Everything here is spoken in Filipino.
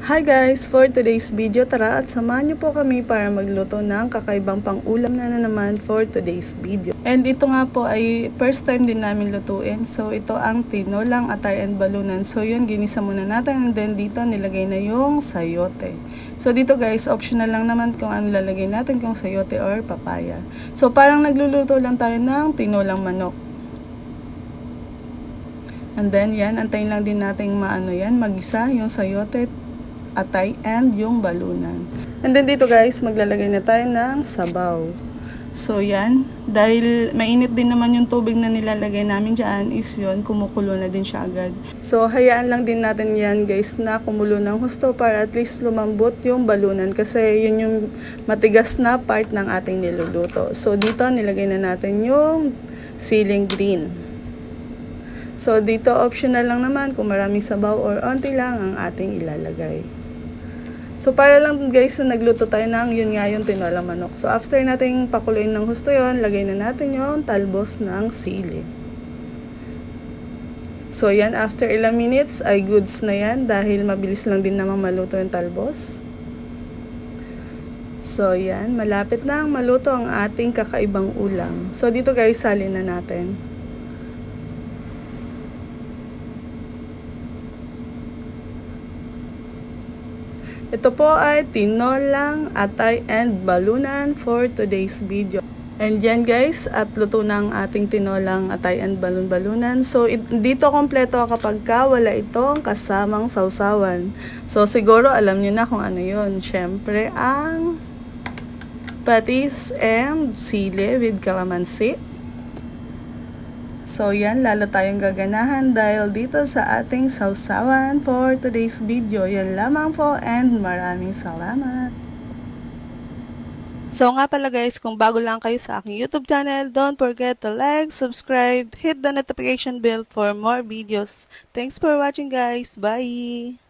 Hi guys! For today's video, tara at samahan niyo po kami para magluto ng kakaibang pang-ulam na naman for today's video. And ito nga po ay first time din namin lutuin. So ito ang tinolang atay and balunan. So yun, ginisa muna natin and then dito nilagay na yung sayote. So dito guys, optional lang naman kung ano lalagay natin, kung sayote or papaya. So parang nagluluto lang tayo ng tinolang manok. And then yan, antayin lang din natin magisa yung sayote, atay, and yung balunan. And then dito guys, maglalagay na tayo ng sabaw. So yan, dahil mainit din naman yung tubig na nilalagay namin dyan, is yun, kumukulo na din siya agad. So hayaan lang din natin yan guys na kumulo ng husto para at least lumambot yung balunan kasi yun yung matigas na part ng ating niluluto. So dito nilagay na natin yung siling green. So dito optional lang naman kung maraming sabaw or onti lang ang ating ilalagay. So para lang guys na nagluto tayo ng yun nga yung tinolang manok. So after nating pakuluin ng husto yun, lagay na natin yung talbos ng sili. So yan, after ilang minutes ay goods na yan dahil mabilis lang din namang maluto yung talbos. So yan, malapit na maluto ang ating kakaibang ulam. So dito guys, salin na natin. Ito po ay tinolang atay and balunan for today's video. And yan guys, at luto na ang ating tinolang atay and balunan. So dito kompleto kapag wala itong kasamang sausawan. So siguro alam niyo na kung ano yun. Syempre ang patis and sili with calamansi. So yan, lalo tayong gaganahan dahil dito sa ating sausawan for today's video. Yan lamang po and maraming salamat. So nga pala guys, kung bago lang kayo sa aking YouTube channel, don't forget to like, subscribe, hit the notification bell for more videos. Thanks for watching guys. Bye!